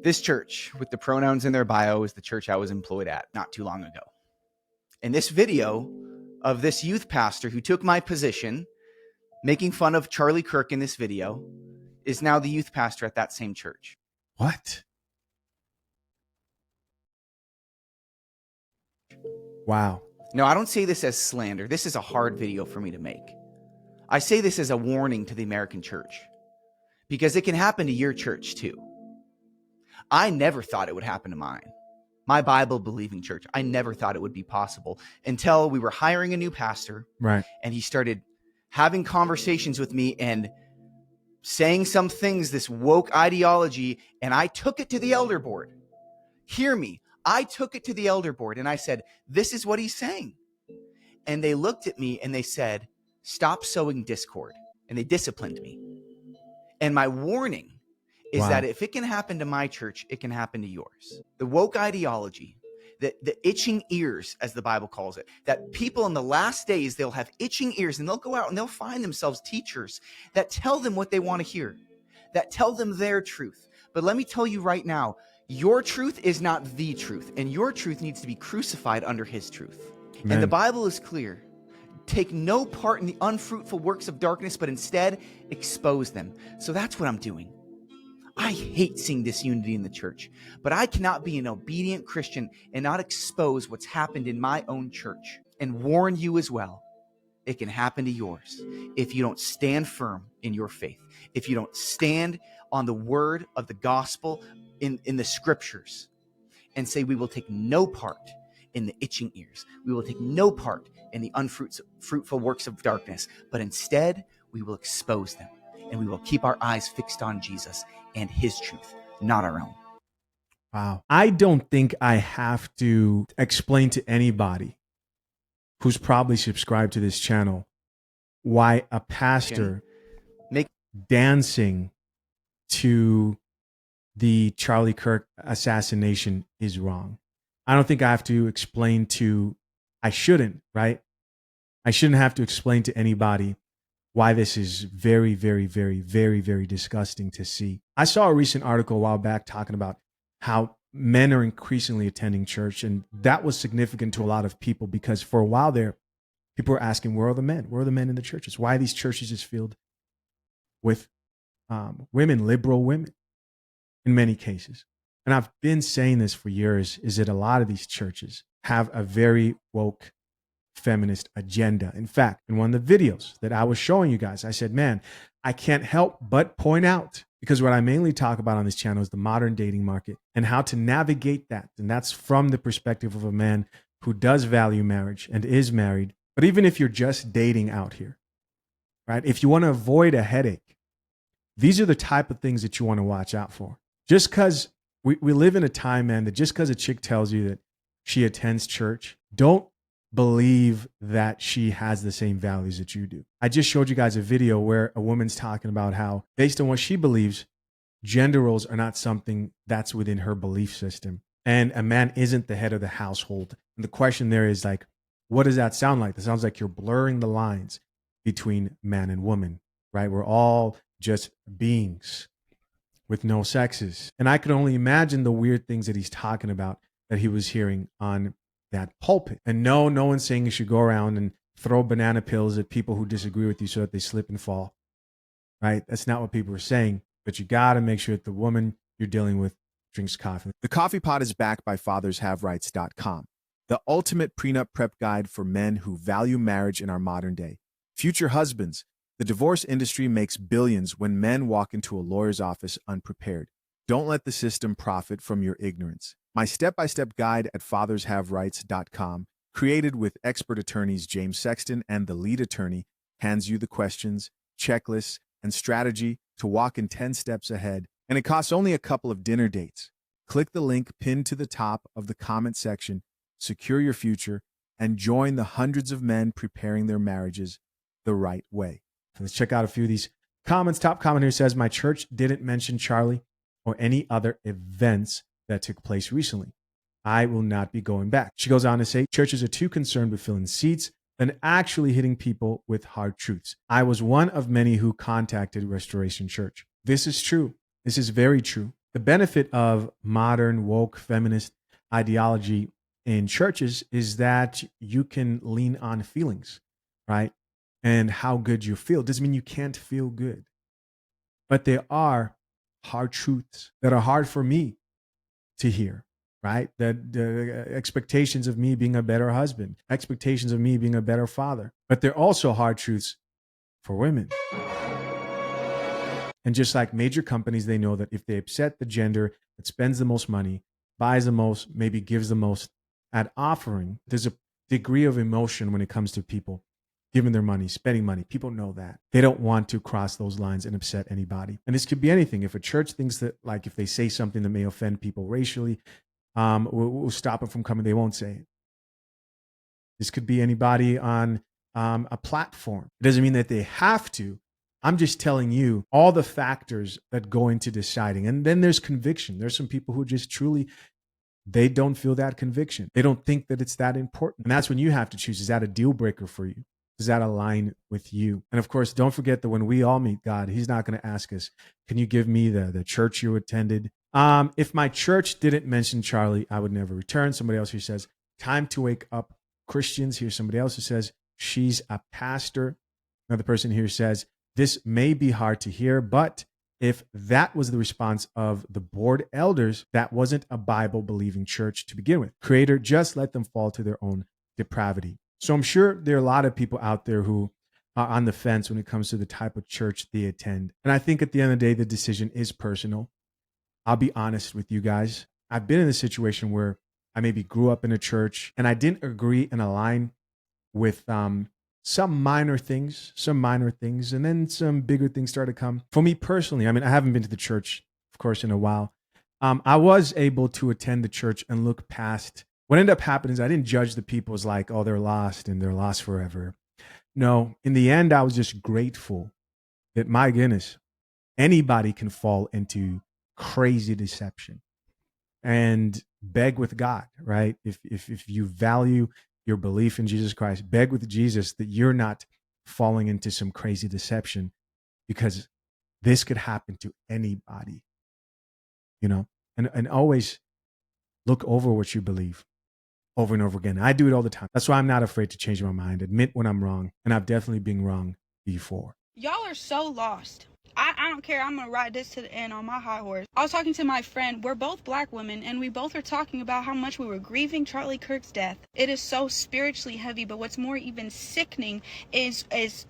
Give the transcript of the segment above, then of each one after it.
This church with the pronouns in their bio is the church I was employed at not too long ago. And this video of this youth pastor who took my position, making fun of Charlie Kirk in this video, is now the youth pastor at that same church. What? Wow. No, I don't say this as slander. This is a hard video for me to make. I say this as a warning to the American church, because it can happen to your church too. I never thought it would happen to mine. My Bible-believing church, I never thought it would be possible until we were hiring a new pastor. Right. And he started having conversations with me and saying some things, this woke ideology, and I took it to the elder board. Hear me. I took it to the elder board and I said, this is what he's saying. And they looked at me and they said, stop sowing discord. And they disciplined me. And my warning is that if it can happen to my church, it can happen to yours. The woke ideology, the itching ears, as the Bible calls it, that people in the last days, they'll have itching ears and they'll go out and they'll find themselves teachers that tell them what they want to hear, that tell them their truth. But let me tell you right now, your truth is not the truth, and your truth needs to be crucified under his truth. Amen. And the Bible is clear. Take no part in the unfruitful works of darkness, but instead expose them. So that's what I'm doing. I hate seeing disunity in the church, but I cannot be an obedient Christian and not expose what's happened in my own church, and warn you as well. It can happen to yours if you don't stand firm in your faith, if you don't stand on the word of the gospel in the scriptures and say, we will take no part in the itching ears. We will take no part in the unfruitful works of darkness, but instead we will expose them, and we will keep our eyes fixed on Jesus and his truth, not our own. Wow. I don't think I have to explain to anybody who's probably subscribed to this channel why a pastor dancing to the Charlie Kirk assassination is wrong. I don't think I have to explain to, I shouldn't, right? I shouldn't have to explain to anybody why this is very, very, very, very, very disgusting to see. I saw a recent article a while back talking about how men are increasingly attending church, and that was significant to a lot of people because for a while there, people were asking, where are the men? Where are the men in the churches? Why are these churches just filled with women, liberal women in many cases? And I've been saying this for years, is that a lot of these churches have a very woke feminist agenda. In fact, in one of the videos that I was showing you guys, I said, man, I can't help but point out, because what I mainly talk about on this channel is the modern dating market and how to navigate that. And that's from the perspective of a man who does value marriage and is married. But even if you're just dating out here, right? If you want to avoid a headache, these are the type of things that you want to watch out for. Just because we live in a time, man, that just because a chick tells you that she attends church, don't believe that she has the same values that you do. I just showed you guys a video where a woman's talking about how, based on what she believes, gender roles are not something that's within her belief system. And a man isn't the head of the household. And the question there is like, what does that sound like? That sounds like you're blurring the lines between man and woman, right? We're all just beings with no sexes. And I could only imagine the weird things that he's talking about that he was hearing on that pulpit. And no one's saying you should go around and throw banana peels at people who disagree with you so that they slip and fall, right? That's not what people are saying, but you got to make sure that the woman you're dealing with drinks coffee. The Coffee Pot is backed by FathersHaveRights.com, the ultimate prenup prep guide for men who value marriage in our modern day. Future husbands, the divorce industry makes billions when men walk into a lawyer's office unprepared. Don't let the system profit from your ignorance. My step-by-step guide at FathersHaveRights.com, created with expert attorneys James Sexton and the lead attorney, hands you the questions, checklists, and strategy to walk in 10 steps ahead, and it costs only a couple of dinner dates. Click the link pinned to the top of the comment section, secure your future, and join the hundreds of men preparing their marriages the right way. Let's check out a few of these comments. Top comment here says, my church didn't mention Charlie or any other events that took place recently. I will not be going back. She goes on to say, churches are too concerned with filling seats than actually hitting people with hard truths. I was one of many who contacted Restoration Church. This is true. This is very true. The benefit of modern woke feminist ideology in churches is that you can lean on feelings, right? And how good you feel. Doesn't mean you can't feel good. But there are hard truths that are hard for me to hear, right? That the expectations of me being a better husband, expectations of me being a better father. But they're also hard truths for women. And just like major companies, they know that if they upset the gender that spends the most money, buys the most, maybe gives the most at offering, there's a degree of emotion when it comes to people giving their money, spending money. People know that. They don't want to cross those lines and upset anybody. And this could be anything. If a church thinks that, like, if they say something that may offend people racially, we'll stop them from coming. They won't say it. This could be anybody on a platform. It doesn't mean that they have to. I'm just telling you all the factors that go into deciding. And then there's conviction. There's some people who just truly, they don't feel that conviction. They don't think that it's that important. And that's when you have to choose. Is that a deal breaker for you? Does that align with you? And of course, don't forget that when we all meet God, he's not going to ask us, can you give me the church you attended? If my church didn't mention Charlie, I would never return. Somebody else who says, time to wake up, Christians. Here's somebody else who says, she's a pastor. Another person here says, this may be hard to hear, but if that was the response of the board elders, that wasn't a Bible-believing church to begin with. Creator, just let them fall to their own depravity. So I'm sure there are a lot of people out there who are on the fence when it comes to the type of church they attend. And I think at the end of the day, the decision is personal. I'll be honest with you guys. I've been in a situation where I maybe grew up in a church and I didn't agree and align with some minor things, and then some bigger things started to come. For me personally, I mean, I haven't been to the church, of course, in a while. I was able to attend the church and look past. What ended up happening is I didn't judge the people as like, oh, they're lost and they're lost forever. No, in the end, I was just grateful that, my goodness, anybody can fall into crazy deception and beg with God, right? If you value your belief in Jesus Christ, beg with Jesus that you're not falling into some crazy deception, because this could happen to anybody, you know, and always look over what you believe over and over again. I do it all the time. That's why I'm not afraid to change my mind, admit when I'm wrong, and I've definitely been wrong before. Y'all are so lost. I don't care. I'm going to ride this to the end on my high horse. I was talking to my friend. We're both black women, and we both are talking about how much we were grieving Charlie Kirk's death. It is so spiritually heavy, but what's more even sickening is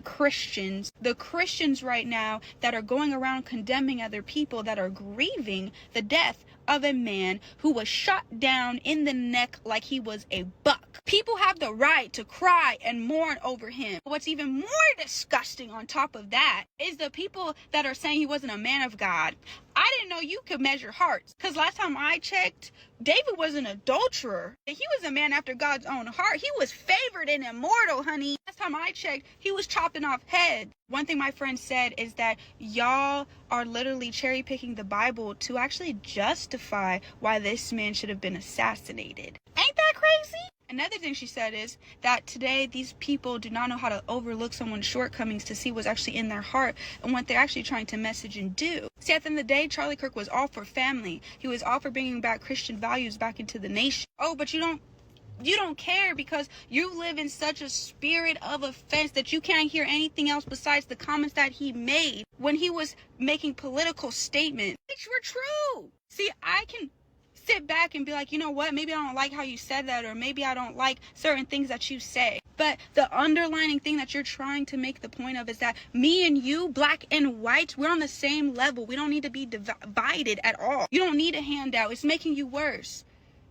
Christians. The Christians right now that are going around condemning other people that are grieving the death of a man who was shot down in the neck like he was a buck. People have the right to cry and mourn over him. What's even more disgusting on top of that is the people that are saying he wasn't a man of God. I didn't know you could measure hearts, because last time I checked, David was an adulterer. He was a man after God's own heart. He was favored and immortal, honey. Last time I checked, he was chopping off heads. One thing my friend said is that y'all are literally cherry picking the Bible to actually justify why this man should have been assassinated. Ain't that crazy? Another thing she said is that today these people do not know how to overlook someone's shortcomings to see what's actually in their heart and what they're actually trying to message and do. See, at the end of the day, Charlie Kirk was all for family. He was all for bringing back Christian values back into the nation. Oh, but you don't care because you live in such a spirit of offense that you can't hear anything else besides the comments that he made when he was making political statements, which were true. See, I can sit back and be like, you know what, maybe I don't like how you said that, or maybe I don't like certain things that you say. But the underlining thing that you're trying to make the point of is that me and you, black and white, we're on the same level. We don't need to be divided at all. You don't need a handout. It's making you worse.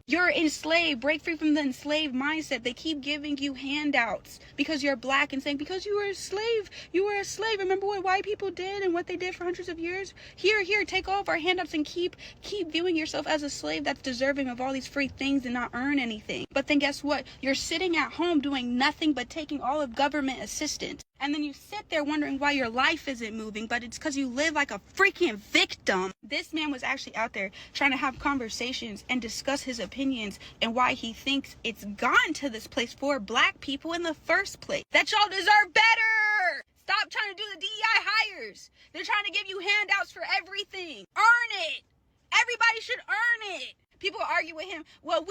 You're enslaved. Break free from the enslaved mindset. They keep giving you handouts because you're black and saying, because you were a slave, you were a slave. Remember what white people did and what they did for hundreds of years? Here, take all of our handouts and keep viewing yourself as a slave that's deserving of all these free things and not earn anything. But then guess what? You're sitting at home doing nothing but taking all of government assistance. And then you sit there wondering why your life isn't moving, but it's because you live like a freaking victim. This man was actually out there trying to have conversations and discuss his opinions and why he thinks it's gotten to this place for black people in the first place. That y'all deserve better. Stop trying to do the DEI hires. They're trying to give you handouts for everything. Earn it. Everybody should earn it. People argue with him. Well,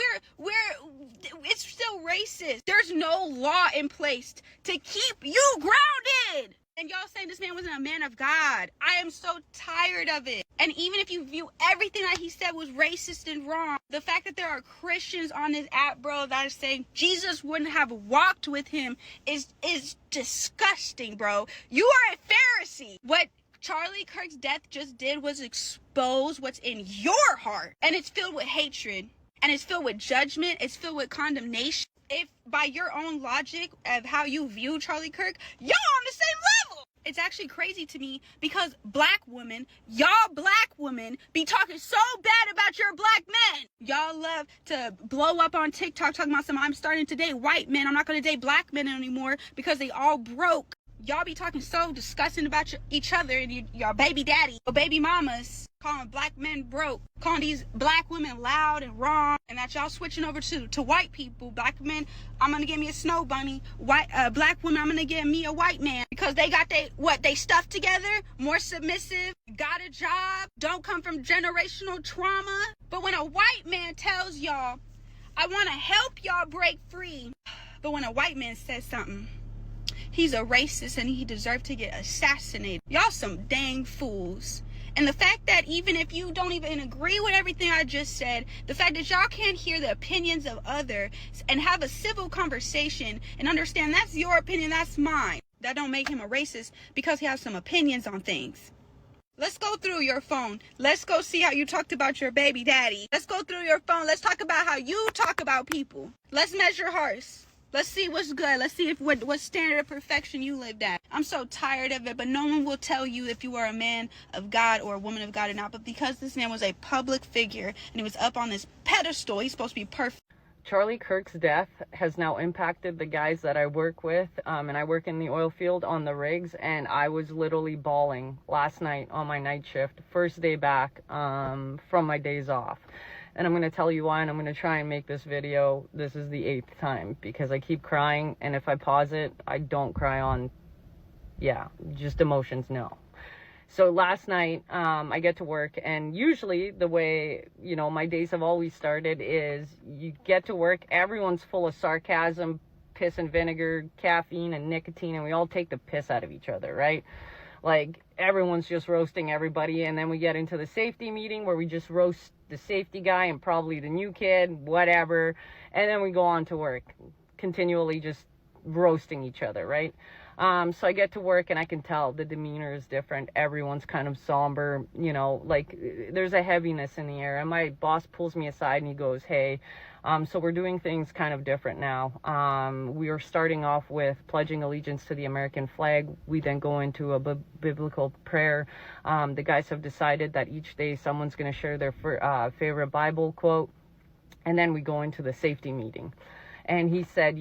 it's still racist. There's no law in place to keep you grounded. And y'all saying this man wasn't a man of God. I am so tired of it. And even if you view everything that he said was racist and wrong, the fact that there are Christians on this app, bro, that are saying Jesus wouldn't have walked with him is disgusting, bro. You are a Pharisee. What Charlie Kirk's death just did was expose what's in your heart. And it's filled with hatred. And it's filled with judgment. It's filled with condemnation. If by your own logic of how you view Charlie Kirk, y'all on the same level. It's actually crazy to me because black women, y'all black women, be talking so bad about your black men. Y'all love to blow up on TikTok talking about I'm starting to date white men. I'm not going to date black men anymore because they all broke. Y'all be talking so disgusting about each other and your baby daddy, your baby mamas, calling black men broke, calling these black women loud and wrong, and that y'all switching over to white people. Black men, I'm gonna get me a snow bunny. Black women, I'm gonna get me a white man because they got they stuff together, more submissive, got a job, don't come from generational trauma. But when a white man tells y'all, I want to help y'all break free, but when a white man says something, he's a racist and he deserved to get assassinated. Y'all some dang fools. And the fact that even if you don't even agree with everything I just said, the fact that y'all can't hear the opinions of others and have a civil conversation and understand that's your opinion, that's mine. That don't make him a racist because he has some opinions on things. Let's go through your phone. Let's go see how you talked about your baby daddy. Let's go through your phone. Let's talk about how you talk about people. Let's measure hearts. Let's see what's good. Let's see what standard of perfection you lived at. I'm so tired of it, but no one will tell you if you are a man of God or a woman of God or not. But because this man was a public figure and he was up on this pedestal, he's supposed to be perfect. Charlie Kirk's death has now impacted the guys that I work with, and I work in the oil field on the rigs, and I was literally bawling last night on my night shift, first day back from my days off. And I'm going to tell you why, and I'm going to try and make this video, this is the 8th time, because I keep crying, and if I pause it, I don't cry on, just emotions, no. So last night, I get to work, and usually the way, my days have always started is you get to work, everyone's full of sarcasm, piss and vinegar, caffeine and nicotine, and we all take the piss out of each other, right? Like, everyone's just roasting everybody, and then we get into the safety meeting where we just roast the safety guy and probably the new kid, whatever, and then we go on to work, continually just roasting each other, right? So I get to work and I can tell the demeanor is different. Everyone's kind of somber, like there's a heaviness in the air. And my boss pulls me aside and he goes, hey, so we're doing things kind of different now. We are starting off with pledging allegiance to the American flag. We then go into a biblical prayer. The guys have decided that each day someone's going to share their favorite Bible quote. And then we go into the safety meeting. And he said,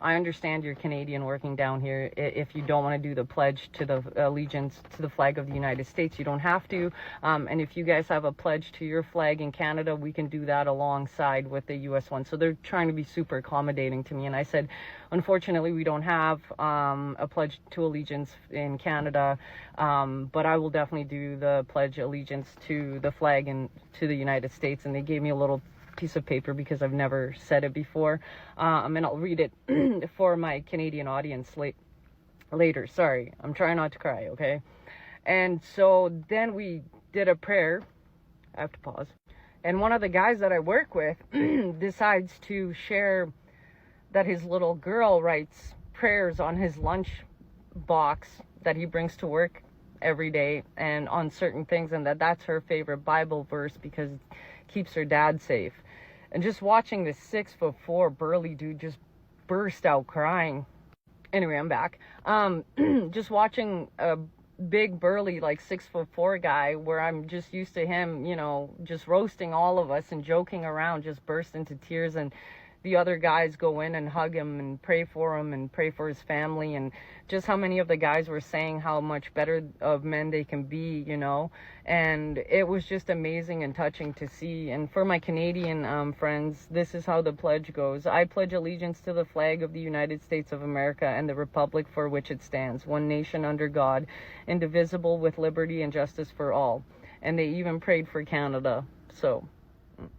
I understand you're Canadian working down here. If you don't want to do the pledge to the allegiance to the flag of the United States, you don't have to. And if you guys have a pledge to your flag in Canada, we can do that alongside with the U.S. one. So they're trying to be super accommodating to me. And I said, unfortunately, we don't have a pledge to allegiance in Canada, but I will definitely do the pledge allegiance to the flag and to the United States. And they gave me a little piece of paper because I've never said it before, and I'll read it for my Canadian audience later. Sorry, I'm trying not to cry, okay? And so then we did a prayer. I have to pause. And one of the guys that I work with decides to share that his little girl writes prayers on his lunch box that he brings to work every day and on certain things, and that's her favorite Bible verse because it keeps her dad safe. And just watching this 6'4" burly dude just burst out crying. Anyway, I'm back. Just watching a big burly like 6'4" guy where I'm just used to him, just roasting all of us and joking around, just burst into tears, and the other guys go in and hug him and pray for him and pray for his family, and just how many of the guys were saying how much better of men they can be, and it was just amazing and touching to see. And for my Canadian friends, this is how the pledge goes. I pledge allegiance to the flag of the United States of America and the republic for which it stands, one nation under God, indivisible with liberty and justice for all. And they even prayed for Canada. So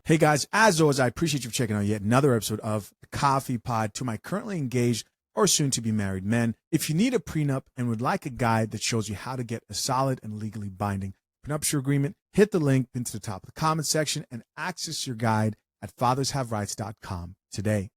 Hey guys, as always, I appreciate you checking out yet another episode of the Coffee Pod. To my currently engaged or soon to be married men, if you need a prenup and would like a guide that shows you how to get a solid and legally binding prenuptial agreement, hit the link into the top of the comment section and access your guide at fathershaverights.com today.